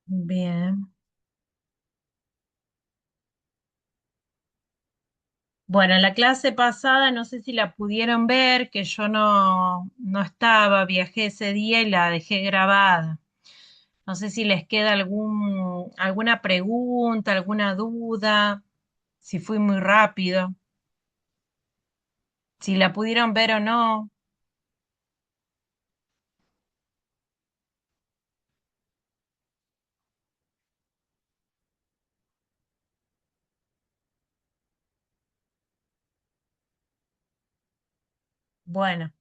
Bien. Bueno, en la clase pasada, no sé si la pudieron ver, que yo no estaba, viajé ese día y la dejé grabada. No sé si les queda alguna pregunta, alguna duda, si fui muy rápido, si la pudieron ver o no. Bueno,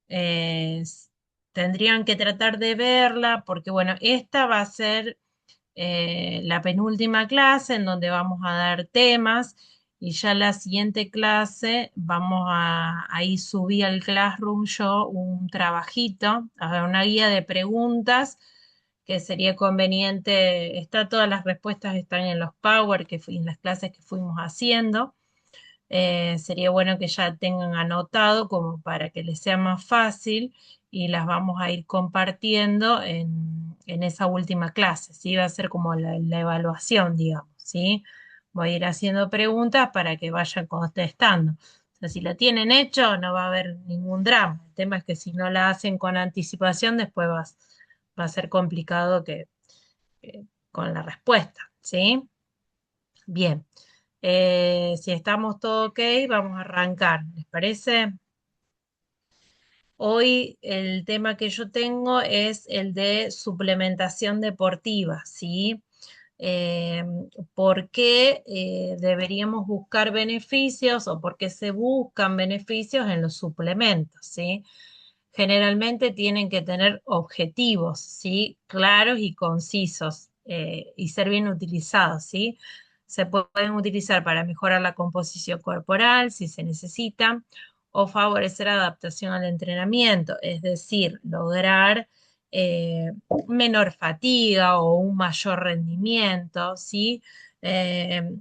tendrían que tratar de verla porque, bueno, esta va a ser la penúltima clase en donde vamos a dar temas y ya la siguiente clase ahí subí al Classroom yo un trabajito, a ver, una guía de preguntas que sería conveniente, todas las respuestas están en los Power en las clases que fuimos haciendo. Sería bueno que ya tengan anotado como para que les sea más fácil y las vamos a ir compartiendo en esa última clase, ¿sí? Va a ser como la evaluación, digamos, ¿sí? Voy a ir haciendo preguntas para que vayan contestando. O sea, si la tienen hecho, no va a haber ningún drama. El tema es que si no la hacen con anticipación, después va a ser complicado que con la respuesta, ¿sí? Bien. Si estamos todo ok, vamos a arrancar. ¿Les parece? Hoy el tema que yo tengo es el de suplementación deportiva, ¿sí? Eh, ¿Por qué deberíamos buscar beneficios o por qué se buscan beneficios en los suplementos, ¿sí? Generalmente tienen que tener objetivos, ¿sí? Claros y concisos y ser bien utilizados, ¿sí? Se pueden utilizar para mejorar la composición corporal si se necesita o favorecer adaptación al entrenamiento, es decir, lograr menor fatiga o un mayor rendimiento, ¿sí?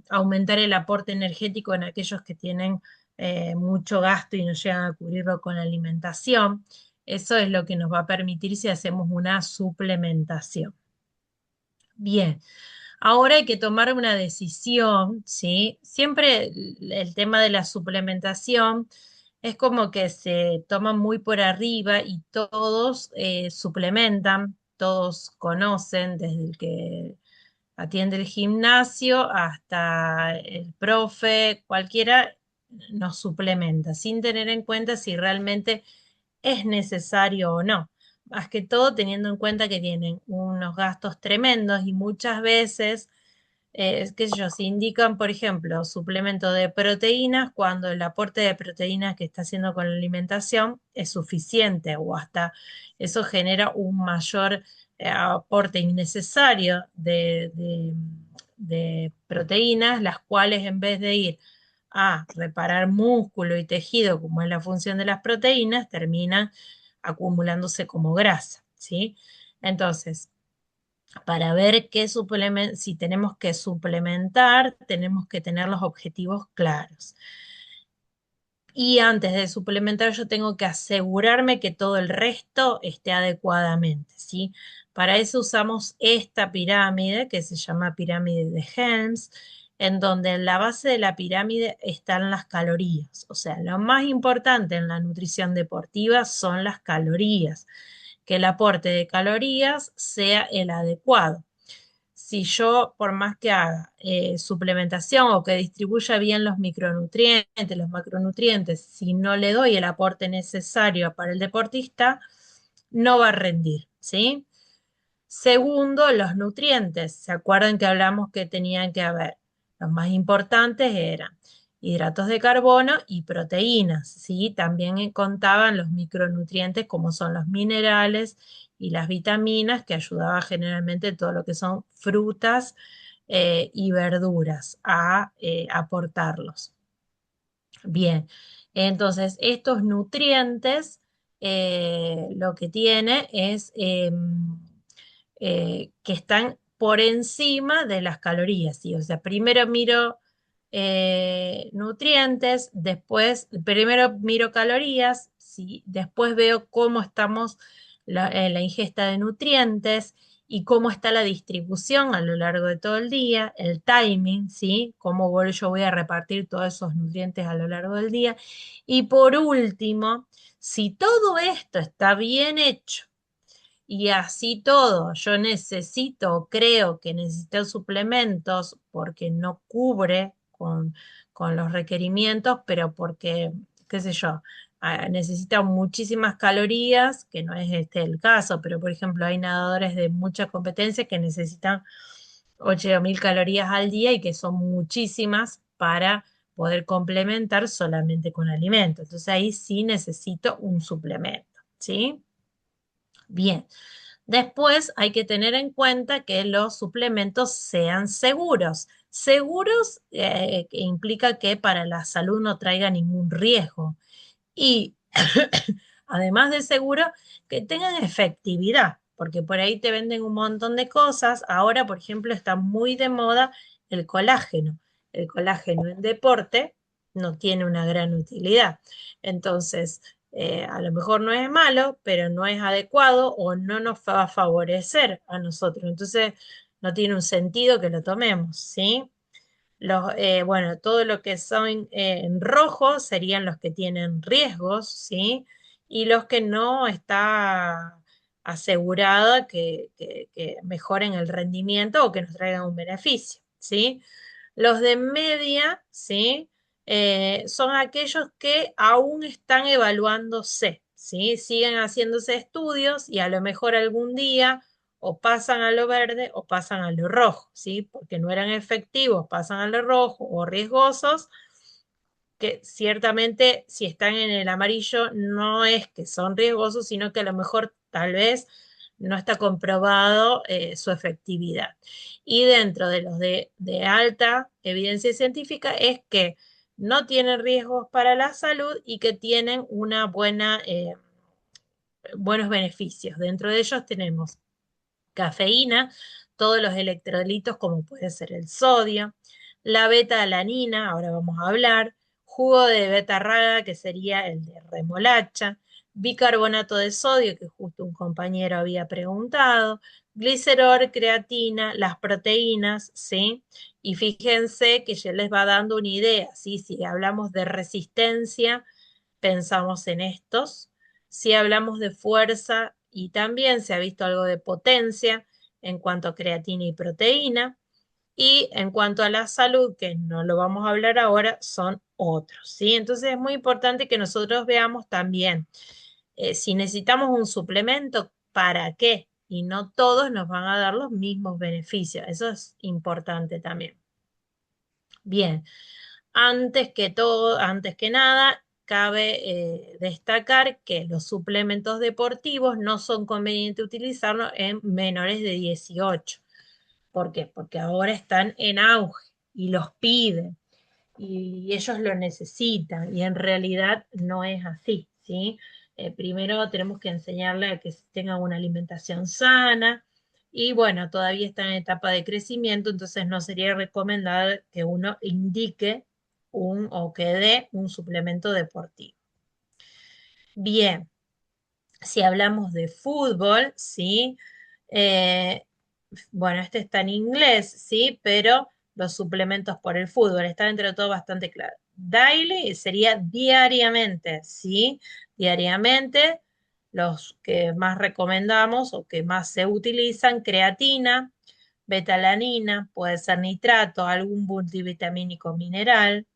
Aumentar el aporte energético en aquellos que tienen mucho gasto y no llegan a cubrirlo con la alimentación. Eso es lo que nos va a permitir si hacemos una suplementación. Bien, ahora hay que tomar una decisión, ¿sí? Siempre el tema de la suplementación es como que se toma muy por arriba y todos suplementan, todos conocen, desde el que atiende el gimnasio hasta el profe, cualquiera nos suplementa, sin tener en cuenta si realmente es necesario o no. Más que todo teniendo en cuenta que tienen unos gastos tremendos y muchas veces, qué sé yo, se indican, por ejemplo, suplemento de proteínas cuando el aporte de proteínas que está haciendo con la alimentación es suficiente o hasta eso genera un mayor aporte innecesario de proteínas, las cuales en vez de ir a reparar músculo y tejido, como es la función de las proteínas, terminan acumulándose como grasa, ¿sí? Entonces, para ver si tenemos que suplementar, tenemos que tener los objetivos claros. Y antes de suplementar, yo tengo que asegurarme que todo el resto esté adecuadamente, ¿sí? Para eso usamos esta pirámide que se llama pirámide de Helms, en donde en la base de la pirámide están las calorías. O sea, lo más importante en la nutrición deportiva son las calorías, que el aporte de calorías sea el adecuado. Si yo, por más que haga suplementación o que distribuya bien los micronutrientes, los macronutrientes, si no le doy el aporte necesario para el deportista, no va a rendir, ¿sí? Segundo, los nutrientes. ¿Se acuerdan que hablamos que tenían que haber? Los más importantes eran hidratos de carbono y proteínas, ¿sí? También contaban los micronutrientes como son los minerales y las vitaminas que ayudaba generalmente todo lo que son frutas y verduras a aportarlos. Bien, entonces estos nutrientes lo que tiene es que están por encima de las calorías, ¿sí? O sea, primero miro nutrientes, primero miro calorías, ¿sí? Después veo cómo estamos la ingesta de nutrientes y cómo está la distribución a lo largo de todo el día, el timing, ¿sí? Yo voy a repartir todos esos nutrientes a lo largo del día. Y por último, si todo esto está bien hecho, y así todo, yo necesito, o creo que necesito suplementos porque no cubre con los requerimientos, pero porque, qué sé yo, necesita muchísimas calorías, que no es este el caso, pero por ejemplo hay nadadores de mucha competencia que necesitan 8.000 calorías al día y que son muchísimas para poder complementar solamente con alimento. Entonces ahí sí necesito un suplemento, ¿sí? Bien. Después hay que tener en cuenta que los suplementos sean seguros. Seguros que implica que para la salud no traiga ningún riesgo. Y además de seguro, que tengan efectividad, porque por ahí te venden un montón de cosas. Ahora, por ejemplo, está muy de moda el colágeno. El colágeno en deporte no tiene una gran utilidad. Entonces, a lo mejor no es malo, pero no es adecuado o no nos va a favorecer a nosotros. Entonces, no tiene un sentido que lo tomemos, ¿sí? Bueno, todo lo que son en rojo serían los que tienen riesgos, ¿sí? Y los que no está asegurado que mejoren el rendimiento o que nos traigan un beneficio, ¿sí? Los de media, ¿sí? Son aquellos que aún están evaluándose, ¿sí? Siguen haciéndose estudios y a lo mejor algún día o pasan a lo verde o pasan a lo rojo, ¿sí? Porque no eran efectivos, pasan a lo rojo o riesgosos, que ciertamente si están en el amarillo no es que son riesgosos, sino que a lo mejor tal vez no está comprobado su efectividad. Y dentro de los de alta evidencia científica es que no tienen riesgos para la salud y que tienen una buenos beneficios. Dentro de ellos tenemos cafeína, todos los electrolitos como puede ser el sodio, la beta-alanina, ahora vamos a hablar, jugo de betarraga, que sería el de remolacha, bicarbonato de sodio, que justo un compañero había preguntado, glicerol, creatina, las proteínas, ¿sí? Y fíjense que ya les va dando una idea, ¿sí? Si hablamos de resistencia, pensamos en estos. Si hablamos de fuerza y también se ha visto algo de potencia en cuanto a creatina y proteína. Y en cuanto a la salud, que no lo vamos a hablar ahora, son otros, ¿sí? Entonces es muy importante que nosotros veamos también si necesitamos un suplemento, ¿para qué? Y no todos nos van a dar los mismos beneficios. Eso es importante también. Bien, antes que todo, antes que nada, cabe destacar que los suplementos deportivos no son convenientes utilizarlos en menores de 18. ¿Por qué? Porque ahora están en auge y los piden y ellos lo necesitan y en realidad no es así, ¿sí? Primero tenemos que enseñarle a que tengan una alimentación sana y bueno, todavía está en etapa de crecimiento, entonces no sería recomendable que uno indique o que dé un suplemento deportivo. Bien, si hablamos de fútbol, ¿sí? Eh, bueno, este está en inglés, ¿sí? Pero los suplementos por el fútbol, está dentro de todo bastante claro. Daily sería diariamente, ¿sí? Diariamente, los que más recomendamos o que más se utilizan, creatina, betalanina, puede ser nitrato, algún multivitamínico mineral,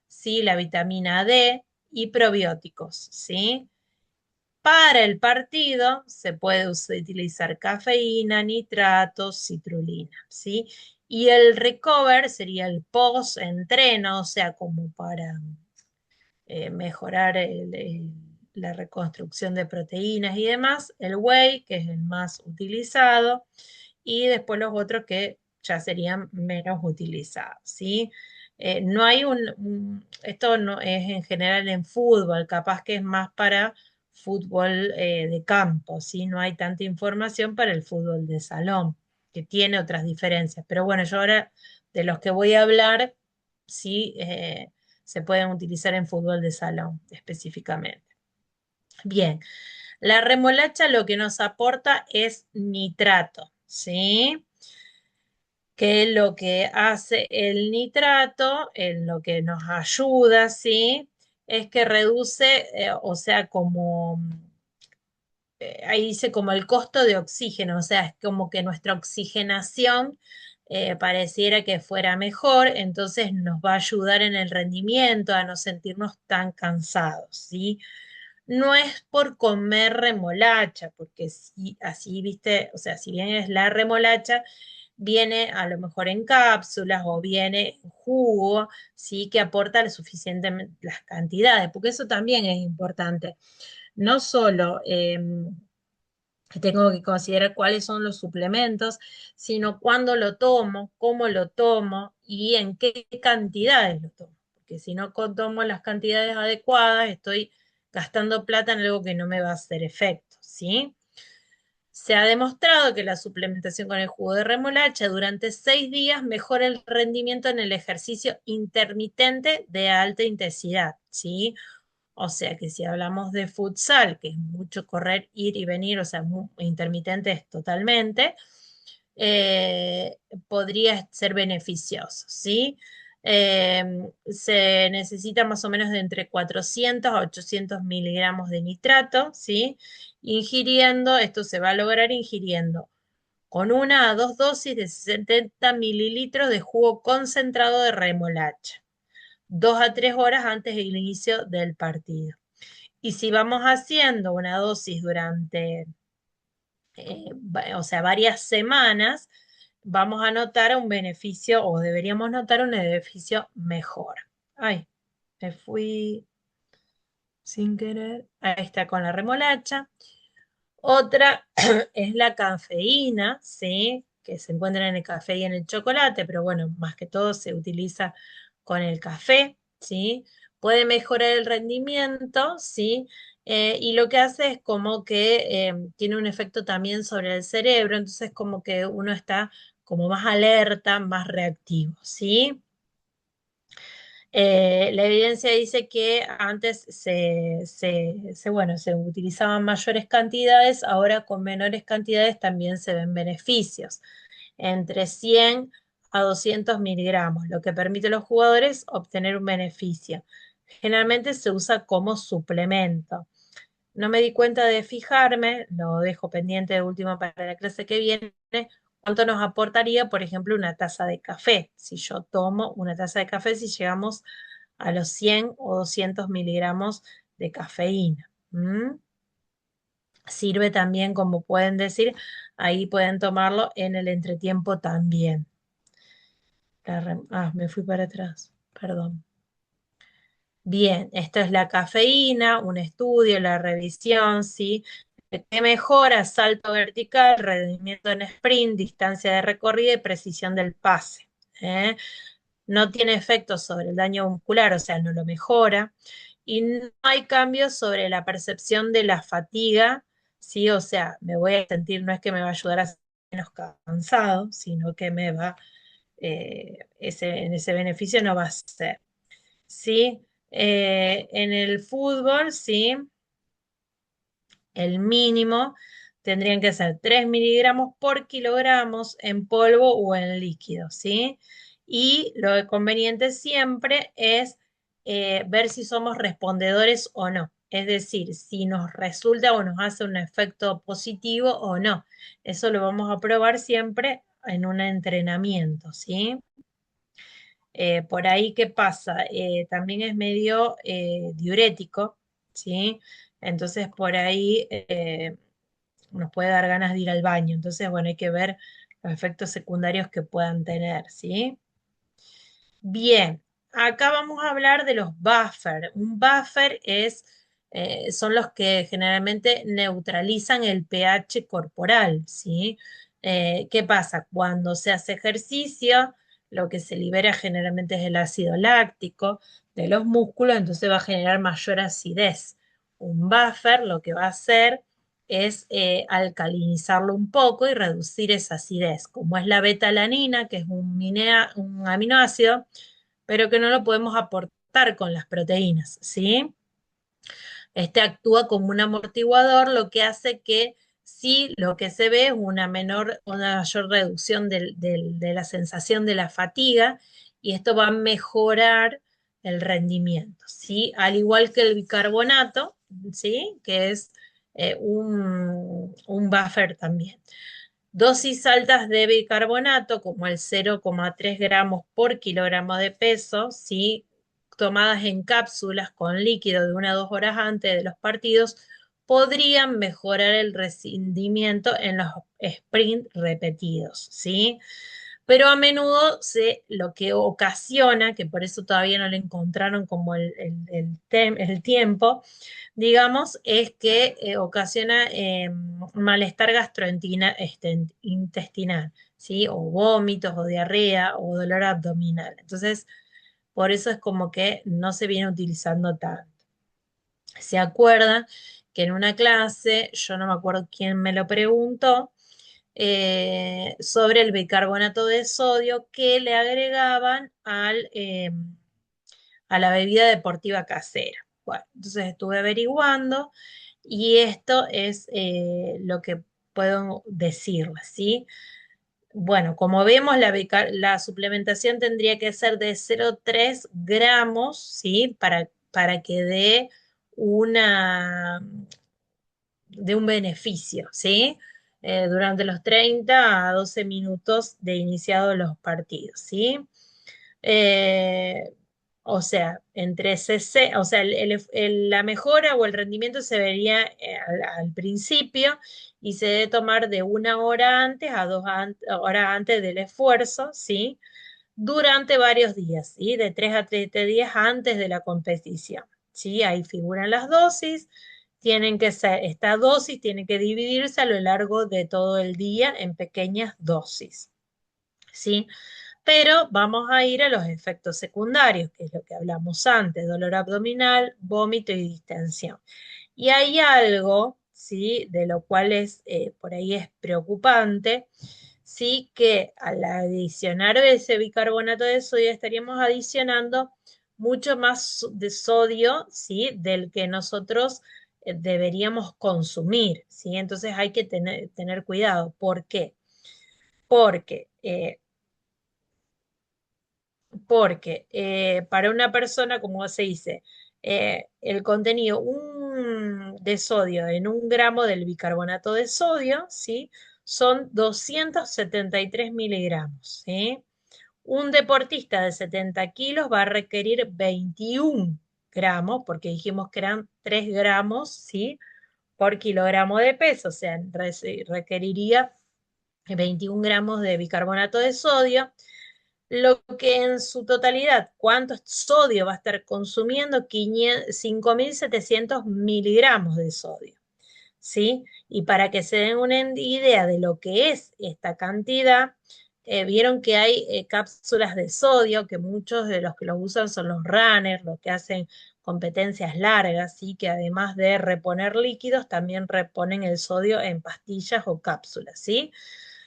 ¿sí? La vitamina D y probióticos, ¿sí? Para el partido se puede utilizar cafeína, nitratos, citrulina, ¿sí? Y el recover sería el post-entreno, o sea, como para mejorar la reconstrucción de proteínas y demás. El whey, que es el más utilizado, y después los otros que ya serían menos utilizados, ¿sí? No hay esto no es en general en fútbol, capaz que es más para fútbol de campo, ¿sí? No hay tanta información para el fútbol de salón, que tiene otras diferencias. Pero bueno, yo ahora de los que voy a hablar, sí, se pueden utilizar en fútbol de salón específicamente. Bien, la remolacha lo que nos aporta es nitrato, ¿sí? Que lo que hace el nitrato, en lo que nos ayuda, ¿sí? Es que reduce, o sea, como ahí dice como el costo de oxígeno, o sea, es como que nuestra oxigenación pareciera que fuera mejor, entonces nos va a ayudar en el rendimiento, a no sentirnos tan cansados, ¿sí? No es por comer remolacha, porque si, así, viste, o sea, si bien es la remolacha, viene a lo mejor en cápsulas o viene en jugo, ¿sí? Que aporta lo suficiente las cantidades, porque eso también es importante. No solo tengo que considerar cuáles son los suplementos, sino cuándo lo tomo, cómo lo tomo y en qué cantidades lo tomo. Porque si no tomo las cantidades adecuadas, estoy gastando plata en algo que no me va a hacer efecto, ¿sí? Se ha demostrado que la suplementación con el jugo de remolacha durante 6 días mejora el rendimiento en el ejercicio intermitente de alta intensidad, ¿sí? O sea que si hablamos de futsal, que es mucho correr, ir y venir, o sea, intermitente es totalmente, eh, podría ser beneficioso, ¿sí? Se necesita más o menos de entre 400 a 800 miligramos de nitrato, ¿sí? Ingiriendo, esto se va a lograr ingiriendo con 1 a 2 dosis de 70 mililitros de jugo concentrado de remolacha, 2 a 3 horas antes del inicio del partido. Y si vamos haciendo una dosis durante, o sea, varias semanas, vamos a notar un beneficio o deberíamos notar un beneficio mejor. Ay, me fui sin querer. Ahí está con la remolacha. Otra es la cafeína, ¿sí? Que se encuentra en el café y en el chocolate, pero bueno, más que todo se utiliza con el café, ¿sí? Puede mejorar el rendimiento, ¿sí? Y lo que hace es como que tiene un efecto también sobre el cerebro, entonces como que uno está como más alerta, más reactivo, ¿sí? La evidencia dice que antes bueno, se utilizaban mayores cantidades, ahora con menores cantidades también se ven beneficios, entre 100 a 200 miligramos, lo que permite a los jugadores obtener un beneficio. Generalmente se usa como suplemento. No me di cuenta de fijarme, lo dejo pendiente de último para la clase que viene, cuánto nos aportaría, por ejemplo, una taza de café. Si yo tomo una taza de café, si llegamos a los 100 o 200 miligramos de cafeína. ¿Mm? Sirve también, como pueden decir, ahí pueden tomarlo en el entretiempo también. Me fui para atrás, perdón. Bien, esto es la cafeína, un estudio, la revisión, ¿sí? Que mejora salto vertical, rendimiento en sprint, distancia de recorrida y precisión del pase. ¿Eh? No tiene efectos sobre el daño muscular, o sea, no lo mejora. Y no hay cambios sobre la percepción de la fatiga, ¿sí? O sea, me voy a sentir, no es que me va a ayudar a ser menos cansado, sino que me va, en ese beneficio no va a ser. ¿Sí? En el fútbol, sí, el mínimo tendrían que ser 3 miligramos por kilogramos en polvo o en líquido, ¿sí? Y lo conveniente siempre es ver si somos respondedores o no. Es decir, si nos resulta o nos hace un efecto positivo o no. Eso lo vamos a probar siempre en un entrenamiento, ¿sí? Por ahí, ¿qué pasa? También es medio diurético, ¿sí? Entonces, por ahí nos puede dar ganas de ir al baño. Entonces, bueno, hay que ver los efectos secundarios que puedan tener, ¿sí? Bien, acá vamos a hablar de los buffer. Un buffer son los que generalmente neutralizan el pH corporal, ¿sí? ¿Qué pasa? Cuando se hace ejercicio, lo que se libera generalmente es el ácido láctico de los músculos, entonces va a generar mayor acidez. Un buffer lo que va a hacer es alcalinizarlo un poco y reducir esa acidez, como es la betalanina, que es un aminoácido, pero que no lo podemos aportar con las proteínas, ¿sí? Este actúa como un amortiguador, lo que hace que sí lo que se ve es una mayor reducción de la sensación de la fatiga y esto va a mejorar el rendimiento, ¿sí? Al igual que el bicarbonato, ¿sí? Que es un buffer también. Dosis altas de bicarbonato, como el 0,3 gramos por kilogramo de peso, ¿sí? Tomadas en cápsulas con líquido de 1 a 2 horas antes de los partidos, podrían mejorar el rendimiento en los sprints repetidos, ¿sí? Pero a menudo lo que ocasiona, que por eso todavía no le encontraron como el tiempo, digamos, es que ocasiona malestar gastrointestinal, ¿sí? O vómitos, o diarrea, o dolor abdominal. Entonces, por eso es como que no se viene utilizando tanto. ¿Se acuerdan que en una clase, yo no me acuerdo quién me lo preguntó, sobre el bicarbonato de sodio que le agregaban a la bebida deportiva casera? Bueno, entonces estuve averiguando y esto es lo que puedo decirles, ¿sí? Bueno, como vemos, la suplementación tendría que ser de 0,3 gramos, ¿sí? Para que dé una, de un beneficio, ¿sí? Durante los 30 a 12 minutos de iniciado los partidos, ¿sí? Eh, o sea, o sea, la mejora o el rendimiento se vería al principio y se debe tomar de 1 hora antes a 2 horas antes del esfuerzo, ¿sí? Durante varios días, ¿sí? De 3 a 7 días antes de la competición, ¿sí? Ahí figuran las dosis. Esta dosis tiene que dividirse a lo largo de todo el día en pequeñas dosis, ¿sí? Pero vamos a ir a los efectos secundarios, que es lo que hablamos antes: dolor abdominal, vómito y distensión. Y hay algo, ¿sí? De lo cual por ahí es preocupante, ¿sí? Que al adicionar ese bicarbonato de sodio estaríamos adicionando mucho más de sodio, ¿sí? Del que nosotros deberíamos consumir, ¿sí? Entonces hay que tener cuidado. ¿Por qué? Porque para una persona, como se dice, el contenido de sodio en 1 gramo del bicarbonato de sodio, ¿sí? Son 273 miligramos, ¿sí? Un deportista de 70 kilos va a requerir 21 gramos, porque dijimos que eran 3 gramos, ¿sí? Por kilogramo de peso, o sea, requeriría 21 gramos de bicarbonato de sodio, lo que en su totalidad, ¿cuánto sodio va a estar consumiendo? 5.700 miligramos de sodio, ¿sí? Y para que se den una idea de lo que es esta cantidad, vieron que hay cápsulas de sodio, que muchos de los que los usan son los runners, los que hacen competencias largas, ¿sí? Que además de reponer líquidos, también reponen el sodio en pastillas o cápsulas, ¿sí?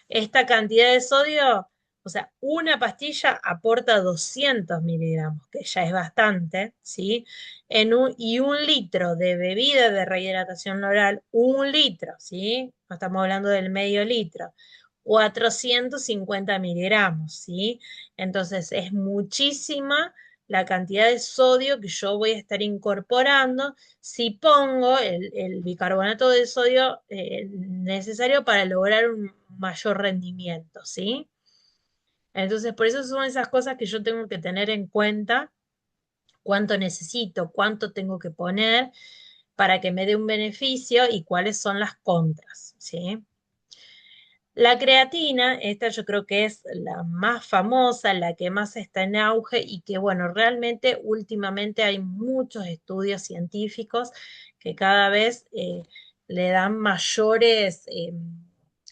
Esta cantidad de sodio, o sea, una pastilla aporta 200 miligramos, que ya es bastante, ¿sí? Y 1 litro de bebida de rehidratación oral, 1 litro, ¿sí? No estamos hablando del medio litro, 450 miligramos, ¿sí? Entonces es muchísima la cantidad de sodio que yo voy a estar incorporando si pongo el bicarbonato de sodio necesario para lograr un mayor rendimiento, ¿sí? Entonces, por eso son esas cosas que yo tengo que tener en cuenta: cuánto necesito, cuánto tengo que poner para que me dé un beneficio y cuáles son las contras, ¿sí? La creatina, esta yo creo que es la más famosa, la que más está en auge y que, bueno, realmente últimamente hay muchos estudios científicos que cada vez le dan mayores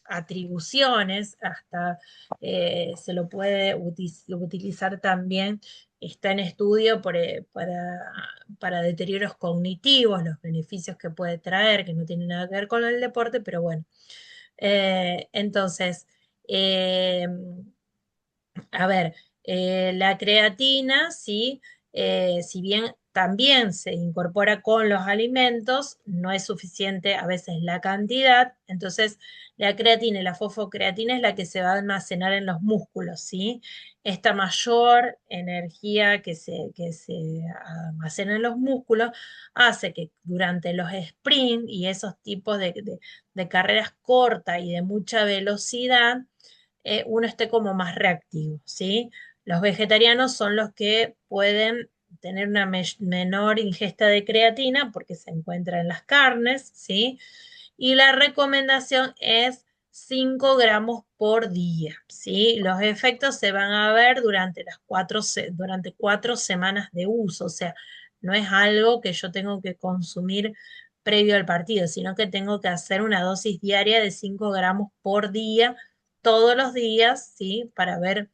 atribuciones, hasta se lo puede utilizar también, está en estudio para deterioros cognitivos, los beneficios que puede traer, que no tienen nada que ver con el deporte, pero bueno. Entonces, eh, a ver, la creatina, sí, si bien también se incorpora con los alimentos, no es suficiente a veces la cantidad, entonces la creatina y la fosfocreatina es la que se va a almacenar en los músculos, ¿sí? Esta mayor energía que se almacena en los músculos hace que durante los sprints y esos tipos de carreras cortas y de mucha velocidad, uno esté como más reactivo, ¿sí? Los vegetarianos son los que pueden tener una menor ingesta de creatina porque se encuentra en las carnes, ¿sí? Y la recomendación es 5 gramos por día, ¿sí? Los efectos se van a ver durante 4 semanas de uso, o sea, no es algo que yo tengo que consumir previo al partido, sino que tengo que hacer una dosis diaria de 5 gramos por día, todos los días, ¿sí? Para ver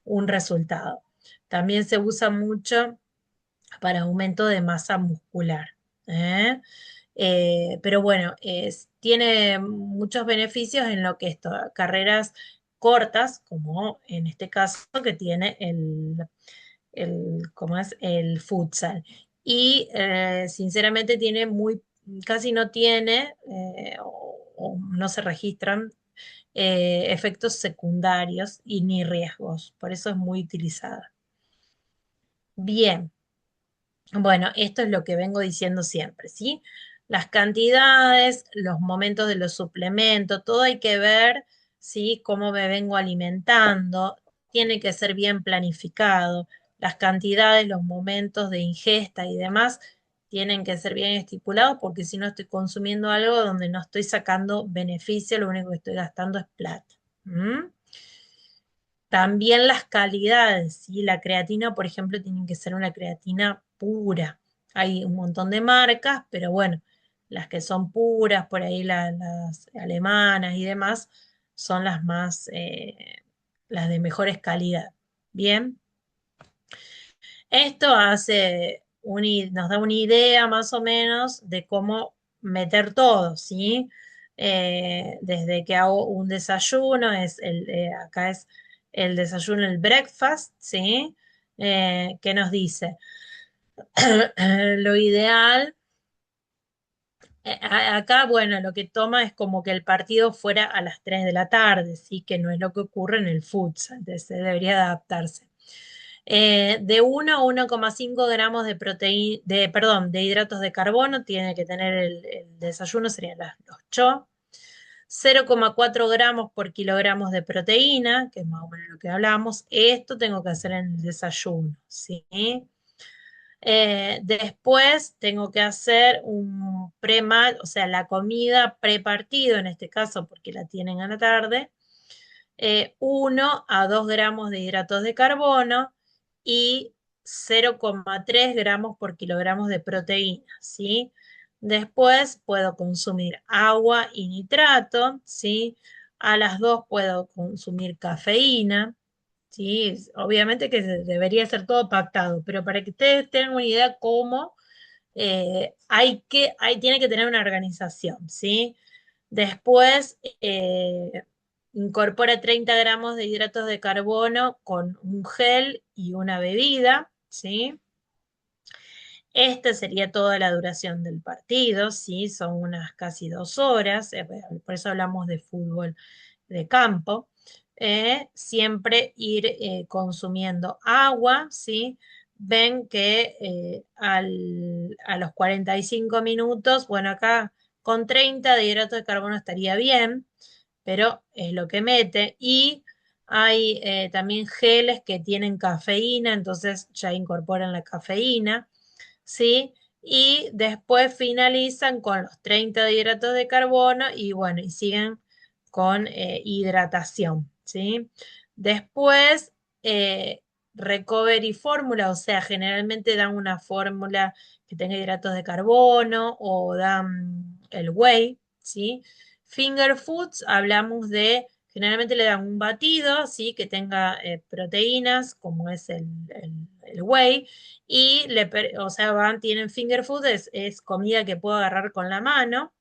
un resultado. También se usa mucho para aumento de masa muscular. ¿Eh? Pero bueno, tiene muchos beneficios en lo que esto, carreras cortas, como en este caso que tiene ¿cómo es? El futsal. Y sinceramente tiene casi no tiene o no se registran efectos secundarios y ni riesgos. Por eso es muy utilizada. Bien. Bueno, esto es lo que vengo diciendo siempre, ¿sí? Las cantidades, los momentos de los suplementos, todo hay que ver, ¿sí? Cómo me vengo alimentando, tiene que ser bien planificado. Las cantidades, los momentos de ingesta y demás tienen que ser bien estipulados porque si no estoy consumiendo algo donde no estoy sacando beneficio, lo único que estoy gastando es plata. ¿Mm? También las calidades, ¿sí? La creatina, por ejemplo, tiene que ser una creatina pura. Hay un montón de marcas, pero bueno, las que son puras, por ahí las alemanas y demás, son las más, las de mejores calidad. Bien, esto nos da una idea más o menos de cómo meter todo, ¿sí? Desde que hago un desayuno, acá es el desayuno, el breakfast, ¿sí? ¿Qué nos dice? Lo ideal, acá, bueno, lo que toma es como que el partido fuera a las 3 de la tarde, ¿sí? Que no es lo que ocurre en el futsal, entonces debería adaptarse. De 1 a 1,5 gramos de proteína, perdón, de hidratos de carbono tiene que tener el desayuno, serían los CHO. 0,4 gramos por kilogramos de proteína, que es más o menos lo que hablamos. Esto tengo que hacer en el desayuno, ¿sí? Después tengo que hacer un o sea, la comida prepartido en este caso, porque la tienen a la tarde, 1 a 2 gramos de hidratos de carbono y 0,3 gramos por kilogramos de proteína, ¿sí? Después puedo consumir agua y nitrato, ¿sí? A las 2 puedo consumir cafeína, ¿sí? Obviamente que debería ser todo pactado, pero para que ustedes tengan una idea cómo tiene que tener una organización, ¿sí? Después, incorpora 30 gramos de hidratos de carbono con un gel y una bebida, ¿sí? Esta sería toda la duración del partido, ¿sí? Son unas casi 2 horas, por eso hablamos de fútbol de campo. Siempre ir consumiendo agua, ¿sí? Ven que a los 45 minutos, bueno, acá con 30 de hidrato de carbono estaría bien, pero es lo que mete. Y hay también geles que tienen cafeína, entonces ya incorporan la cafeína, ¿sí? Y después finalizan con los 30 de hidratos de carbono y bueno, y siguen con hidratación, ¿sí? Después, recovery fórmula, o sea, generalmente dan una fórmula que tenga hidratos de carbono o dan el whey, ¿sí? Finger foods, hablamos generalmente le dan un batido, ¿sí? Que tenga proteínas, como es el whey, y o sea, tienen finger food, es comida que puedo agarrar con la mano,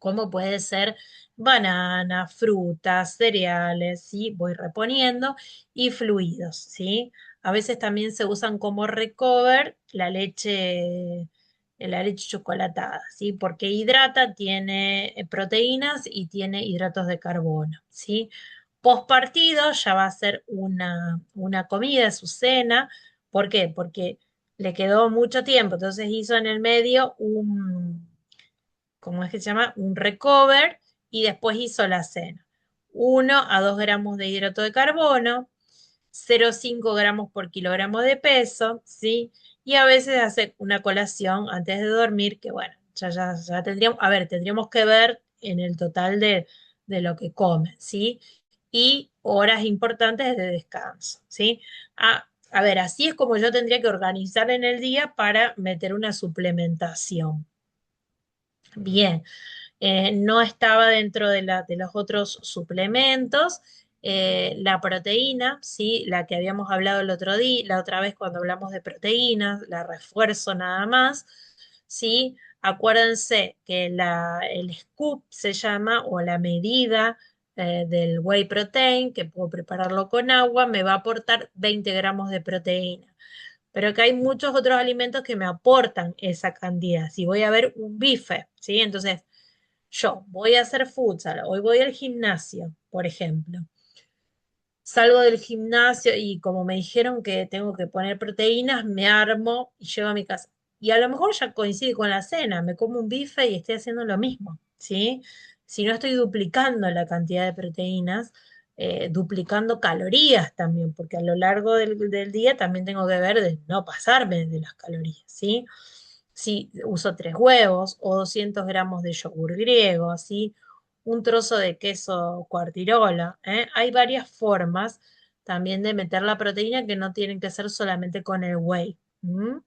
como puede ser banana, frutas, cereales, ¿sí? Voy reponiendo y fluidos, ¿sí? A veces también se usan como recover la leche chocolatada, ¿sí? Porque hidrata, tiene proteínas y tiene hidratos de carbono, ¿sí? Post partido ya va a ser una comida, su cena. ¿Por qué? Porque le quedó mucho tiempo, entonces hizo en el medio ¿cómo es que se llama? Un recover y después hizo la cena. 1 a 2 gramos de hidrato de carbono, 0,5 gramos por kilogramo de peso, ¿sí? Y a veces hace una colación antes de dormir, que bueno, ya tendríamos, a ver, tendríamos que ver en el total de lo que comen, ¿sí? Y horas importantes de descanso, ¿sí? A ver, así es como yo tendría que organizar en el día para meter una suplementación. Bien, no estaba dentro de los otros suplementos. La proteína, sí, la que habíamos hablado el otro día, la otra vez cuando hablamos de proteínas, la refuerzo nada más, sí. Acuérdense que el scoop se llama, o la medida del whey protein, que puedo prepararlo con agua, me va a aportar 20 gramos de proteína, pero que hay muchos otros alimentos que me aportan esa cantidad. Si voy a ver un bife, ¿sí? Entonces, yo voy a hacer futsal, hoy voy al gimnasio, por ejemplo. Salgo del gimnasio y como me dijeron que tengo que poner proteínas, me armo y llego a mi casa. Y a lo mejor ya coincide con la cena, me como un bife y estoy haciendo lo mismo, ¿sí? Si no estoy duplicando la cantidad de proteínas, duplicando calorías también, porque a lo largo del día también tengo que ver de no pasarme de las calorías, ¿sí? Si uso 3 huevos o 200 gramos de yogur griego, ¿sí? Un trozo de queso cuartirola, ¿eh? Hay varias formas también de meter la proteína que no tienen que ser solamente con el whey. ¿M?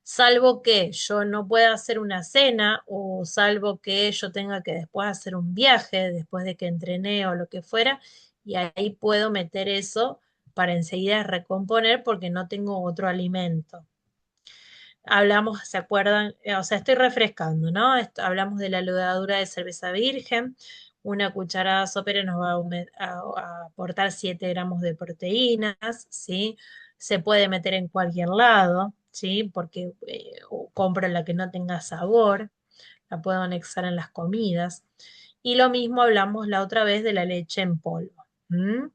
Salvo que yo no pueda hacer una cena o salvo que yo tenga que después hacer un viaje, después de que entrené o lo que fuera, y ahí puedo meter eso para enseguida recomponer porque no tengo otro alimento. Hablamos, ¿se acuerdan? O sea, estoy refrescando, ¿no? Hablamos de la levadura de cerveza virgen. Una cucharada sopera nos va a aportar 7 gramos de proteínas, ¿sí? Se puede meter en cualquier lado, ¿sí? Porque o compro la que no tenga sabor, la puedo anexar en las comidas. Y lo mismo hablamos la otra vez de la leche en polvo. ¿M?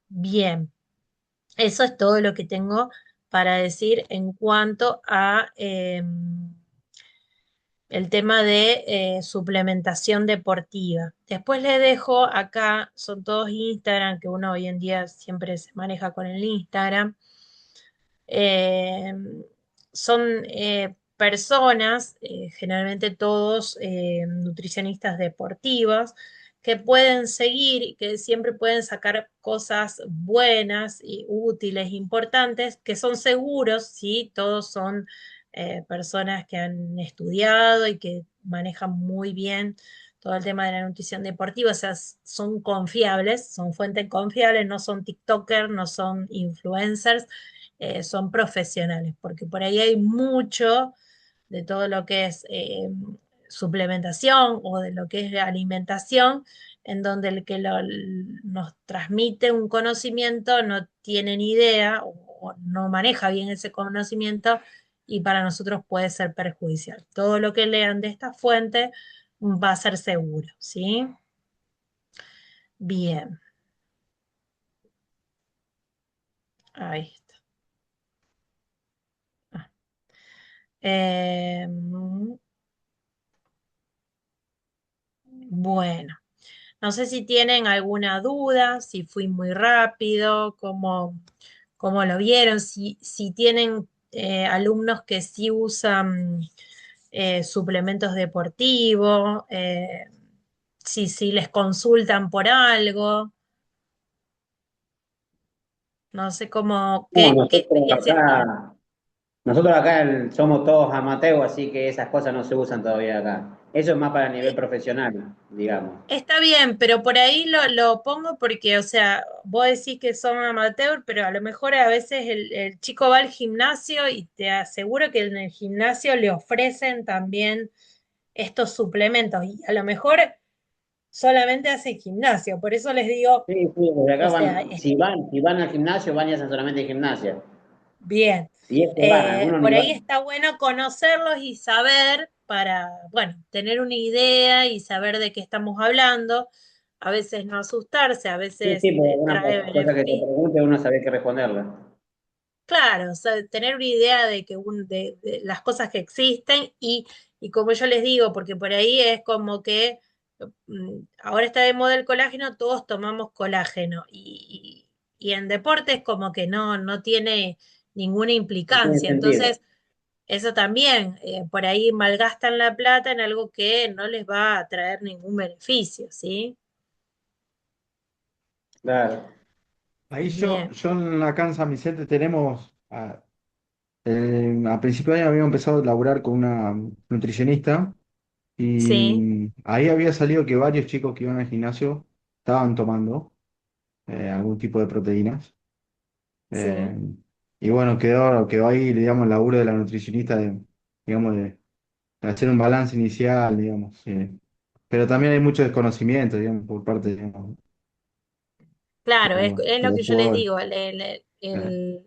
Bien. Eso es todo lo que tengo para decir en cuanto a el tema de suplementación deportiva. Después le dejo acá, son todos Instagram, que uno hoy en día siempre se maneja con el Instagram. Eh, Son personas, generalmente todos nutricionistas deportivos, que pueden seguir y que siempre pueden sacar cosas buenas y útiles, importantes, que son seguros, ¿sí? Todos son personas que han estudiado y que manejan muy bien todo el tema de la nutrición deportiva, o sea, son confiables, son fuentes confiables, no son TikTokers, no son influencers, son profesionales, porque por ahí hay mucho de todo lo que es suplementación o de lo que es alimentación, en donde el que nos transmite un conocimiento no tiene ni idea o no maneja bien ese conocimiento y para nosotros puede ser perjudicial. Todo lo que lean de esta fuente va a ser seguro, ¿sí? Bien, ahí está. Ah. Bueno. No sé si tienen alguna duda, si fui muy rápido, cómo lo vieron, si tienen alumnos que sí usan suplementos deportivos, si les consultan por algo, no sé No, qué experiencias tienen. nosotros acá somos todos amateurs, así que esas cosas no se usan todavía acá. Eso es más para el nivel profesional, digamos. Está bien, pero por ahí lo pongo porque, o sea, vos decís que son amateur, pero a lo mejor a veces el chico va al gimnasio y te aseguro que en el gimnasio le ofrecen también estos suplementos y a lo mejor solamente hacen gimnasio. Por eso les digo, Sí, sí, desde acá o sea, van, si van al gimnasio, van y hacen solamente gimnasia. bien. Si es que van, algunos ni Por ahí van. está bueno conocerlos y saber para, bueno, tener una idea y saber de qué estamos hablando. A veces no asustarse, a Sí, veces sí, porque alguna trae cosa que te beneficio. pregunte uno sabe qué responderla. Claro, o sea, tener una idea de que de las cosas que existen y como yo les digo, porque por ahí es como que ahora está de moda el colágeno, todos tomamos colágeno y en deportes como que no tiene ninguna No tiene implicancia. sentido. Entonces, eso también, por ahí malgastan la plata en algo que no les va a traer ningún beneficio, ¿sí? Claro. Ahí Bien, acá en San Vicente tenemos, a principio de año habíamos empezado a laburar con una nutricionista sí, y ahí había salido que varios chicos que iban al gimnasio estaban tomando algún tipo de proteínas. sí. Eh, y bueno, quedó ahí, digamos, el laburo de la nutricionista digamos, de hacer un balance inicial, digamos. Pero también hay mucho desconocimiento, digamos, por parte, digamos, Claro, es de lo los que yo les jugadores. digo, Eh,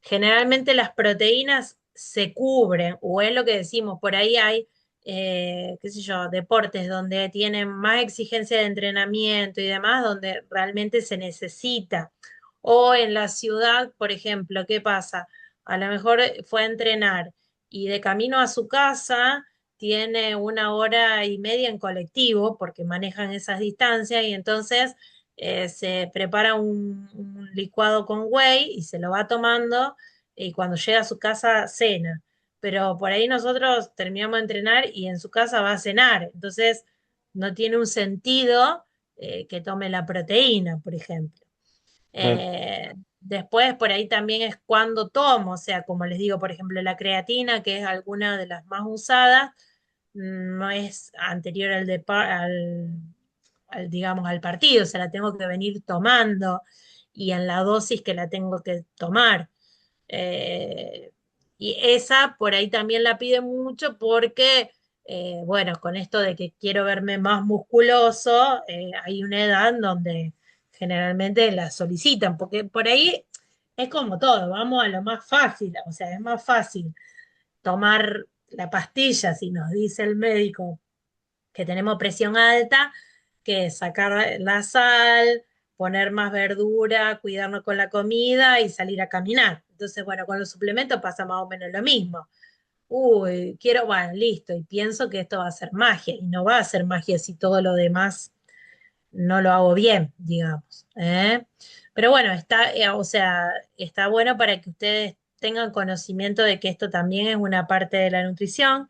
generalmente las proteínas se cubren, o es lo que decimos, por ahí hay, qué sé yo, deportes donde tienen más exigencia de entrenamiento y demás, donde realmente se necesita. O en la ciudad, por ejemplo, ¿qué pasa? A lo mejor fue a entrenar y de camino a su casa tiene 1 hora y media en colectivo porque manejan esas distancias y entonces se prepara un licuado con whey y se lo va tomando y cuando llega a su casa cena. Pero por ahí nosotros terminamos de entrenar y en su casa va a cenar. Entonces no tiene un sentido que tome la proteína, por ejemplo. claro, Después, por ahí también es cuando tomo, o sea, como les digo, por ejemplo, la creatina, que es alguna de las más usadas, no es anterior digamos, al partido, o sea, la tengo que venir tomando y en la dosis que la tengo que tomar. Eh, y esa por ahí también la pide mucho porque, bueno, con esto de que quiero verme más musculoso, hay una edad en donde generalmente la solicitan, porque por ahí es como todo, vamos a lo más fácil, o sea, es más fácil tomar la pastilla si nos dice el médico que tenemos presión alta, que sacar la sal, poner más verdura, cuidarnos con la comida y salir a caminar. Entonces, bueno, con los suplementos pasa más o menos lo mismo. Uy, quiero, bueno, listo, y pienso que esto va a ser magia, y no va a ser magia si todo lo demás no lo hago bien, digamos. ¿Eh? Pero bueno, o sea, está bueno para que ustedes tengan conocimiento de que esto también es una parte de la nutrición,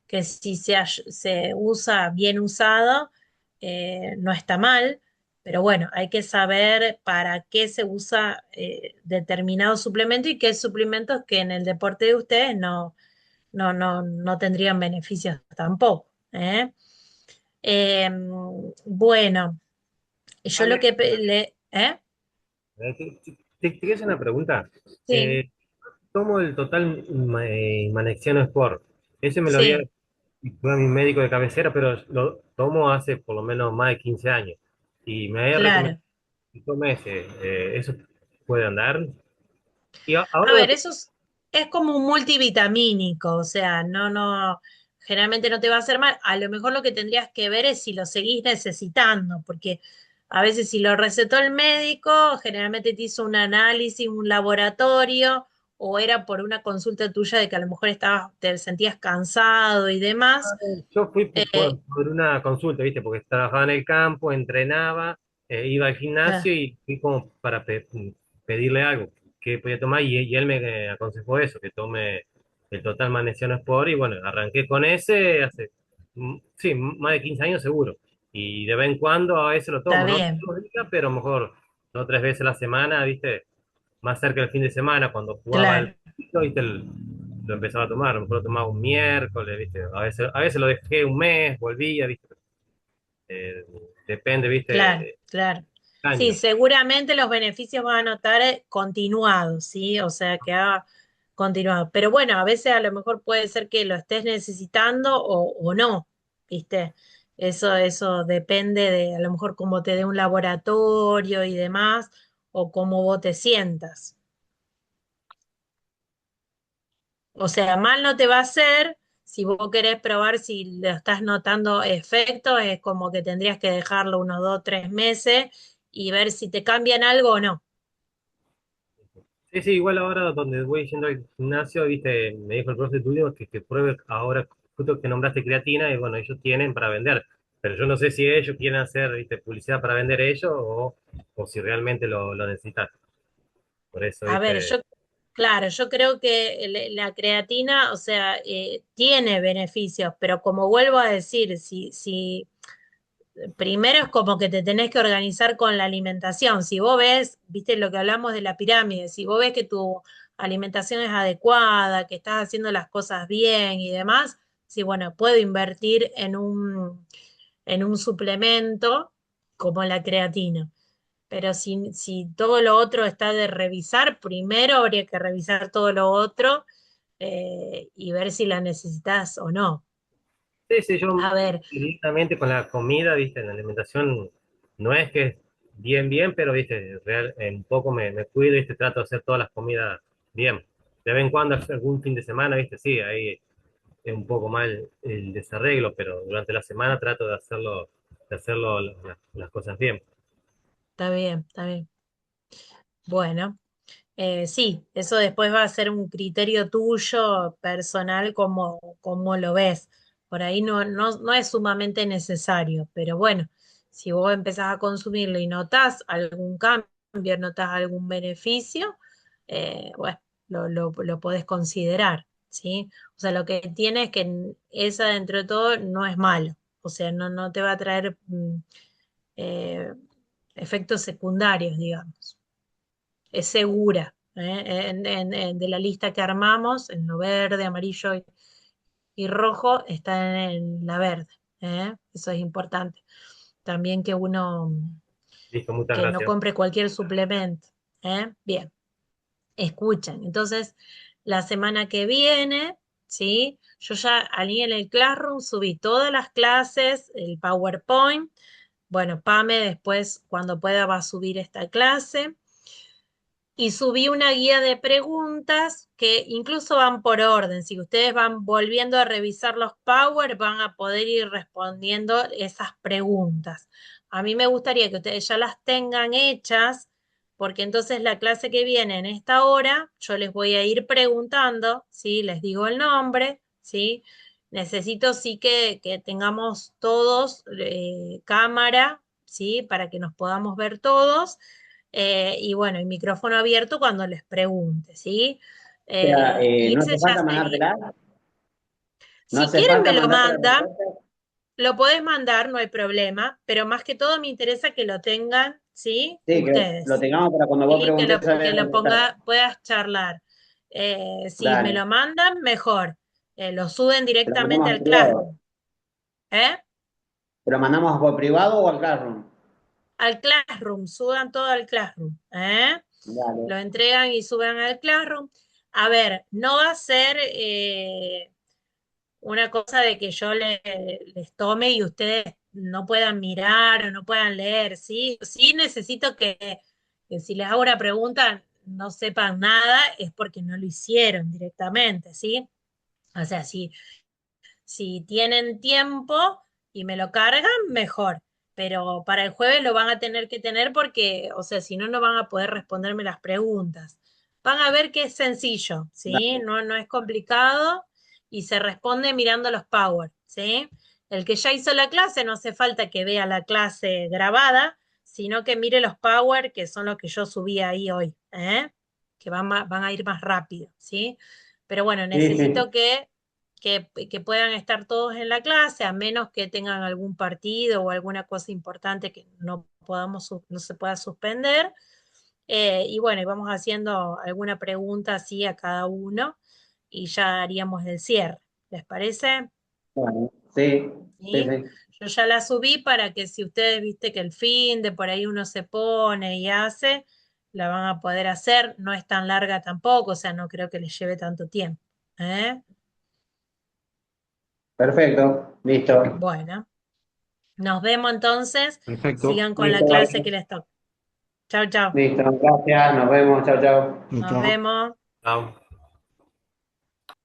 que si se usa bien usado, no está mal, pero bueno, hay que saber para qué se usa determinado suplemento y qué suplementos que en el deporte de ustedes no tendrían beneficios tampoco. ¿Eh? Eh, bueno, yo lo Ale, que te quería hacer una pregunta. Sí, Tomo el Total Manexiano Sport. Ese me lo había sí, fue a mi médico de cabecera, pero lo tomo hace por lo menos más de 15 años. Y me había recomendado claro. que tome ese. ¿Eso puede andar? Y A ahora ver, es como un multivitamínico, o sea, generalmente no te va a hacer mal. A lo mejor lo que tendrías que ver es si lo seguís necesitando, porque a veces si lo recetó el médico, generalmente te hizo un análisis, un laboratorio, o era por una consulta tuya de que a lo mejor te sentías cansado y demás. yo fui Eh, por una consulta, ¿viste? Porque trabajaba en el campo, entrenaba, iba al claro, gimnasio y fui como para pedirle algo que podía tomar y él me aconsejó eso, que tome el Total Magnesium Sport y bueno, arranqué con ese hace, sí, más de 15 años seguro. Y de vez en cuando a veces lo está tomo, no bien, todos los días, pero a lo mejor 2 o 3 veces a la semana, ¿viste? Más cerca del fin de semana, cuando jugaba al claro, poquito, ¿viste? Lo empezaba a tomar, a lo mejor lo tomaba un miércoles, ¿viste? A veces lo dejé un mes, volvía, ¿viste? Eh, Depende, claro, ¿viste? claro. Sí, Año. seguramente los beneficios van a notar continuados, ¿sí? O sea, que ha continuado. Pero bueno, a veces a lo mejor puede ser que lo estés necesitando o no. ¿viste? Eso depende de a lo mejor cómo te dé un laboratorio y demás, o cómo vos te sientas. O sea, mal no te va a hacer. Si vos querés probar si le estás notando efectos, es como que tendrías que dejarlo unos 2, 3 meses y ver si te cambian algo o no. Sí, sí, igual ahora donde voy yendo al gimnasio, viste, me dijo el profe tuyo que pruebe ahora, justo que nombraste creatina, y bueno, ellos tienen para vender, pero yo no sé si ellos quieren hacer, viste, publicidad para vender ellos o si realmente lo necesitan. Por eso, A ver, viste, claro, yo creo que la creatina, o sea, tiene beneficios, pero como vuelvo a decir, si primero es como que te tenés que organizar con la alimentación. Si vos ves, viste lo que hablamos de la pirámide, si vos ves que tu alimentación es adecuada, que estás haciendo las cosas bien y demás, sí, bueno, puedo invertir en un suplemento como la creatina. Pero si todo lo otro está de revisar, primero habría que revisar todo lo otro y ver si la necesitas o no. sí, sí, yo A ver, directamente con la comida, viste, la alimentación no es que es bien, bien, pero viste, un poco me cuido, viste, trato de hacer todas las comidas bien. De vez en cuando, algún fin de semana, viste, sí, ahí es un poco mal el desarreglo, pero durante la semana trato de hacerlo las cosas bien. está bien, está bien. Bueno. Sí, eso después va a ser un criterio tuyo personal como lo ves. Por ahí no es sumamente necesario, pero bueno, si vos empezás a consumirlo y notás algún cambio, notás algún beneficio, bueno, lo podés considerar, ¿sí? O sea, lo que tiene es que esa dentro de todo no es malo, o sea, no te va a traer eh, efectos secundarios, digamos, es segura. De la lista que armamos, en lo verde, amarillo y rojo, está en la verde. Eso es importante. También que uno Listo, muchas que no gracias. compre cualquier suplemento. Bien, escuchen. Entonces, la semana que viene, ¿sí? Yo ya allí en el Classroom subí todas las clases, el PowerPoint. Bueno, Pame después, cuando pueda, va a subir esta clase. Y subí una guía de preguntas que incluso van por orden. Si ustedes van volviendo a revisar los Power, van a poder ir respondiendo esas preguntas. A mí me gustaría que ustedes ya las tengan hechas, porque entonces la clase que viene en esta hora, yo les voy a ir preguntando, ¿sí? Les digo el nombre, ¿sí? Necesito sí que tengamos todos cámara, ¿sí? Para que nos podamos ver todos y bueno, el micrófono abierto cuando les pregunte, ¿sí? O sea, Y no ese hace ya falta sería. mandártela, no Si hace quieren falta me lo mandarte la mandan, respuesta. lo podés mandar, no hay problema, pero más que todo me interesa que lo tengan, ¿sí? Sí, que lo Ustedes, tengamos para cuando vos ¿sí? Que preguntes que saber lo contestar. puedas charlar. Si me Dale, lo mandan, mejor. Lo suben te lo directamente mandamos al por privado. Classroom, ¿eh? ¿Te lo mandamos por privado o al Classroom? Al Classroom, suban todo al Classroom, ¿eh? Dale. Lo entregan y suben al Classroom. A ver, no va a ser una cosa de que yo les tome y ustedes no puedan mirar o no puedan leer, ¿sí? Sí necesito que si les hago una pregunta no sepan nada, es porque no lo hicieron directamente, ¿sí? O sea, si tienen tiempo y me lo cargan, mejor. Pero para el jueves lo van a tener que tener porque, o sea, si no, no van a poder responderme las preguntas. Van a ver que es sencillo, ¿sí? Dale. No es complicado y se responde mirando los Power, ¿sí? El que ya hizo la clase no hace falta que vea la clase grabada, sino que mire los Power, que son los que yo subí ahí hoy, que van a ir más rápido, ¿sí? Pero bueno, Sí, sí. necesito que puedan estar todos en la clase, a menos que tengan algún partido o alguna cosa importante que no se pueda suspender. Y bueno, y vamos haciendo alguna pregunta así a cada uno y ya haríamos el cierre. ¿Les parece? Bueno, sí, sí, ¿Sí? sí. Yo ya la subí para que si ustedes viste que el fin de por ahí uno se pone y hace, la van a poder hacer. No es tan larga tampoco, o sea, no creo que les lleve tanto tiempo. ¿Eh? Perfecto. Listo, Bueno, nos vemos entonces. Perfecto. Sigan con la listo, clase que vale. les toca. Chau, chau. Listo, gracias, nos vemos, chao, chao. Nos vemos. Chao.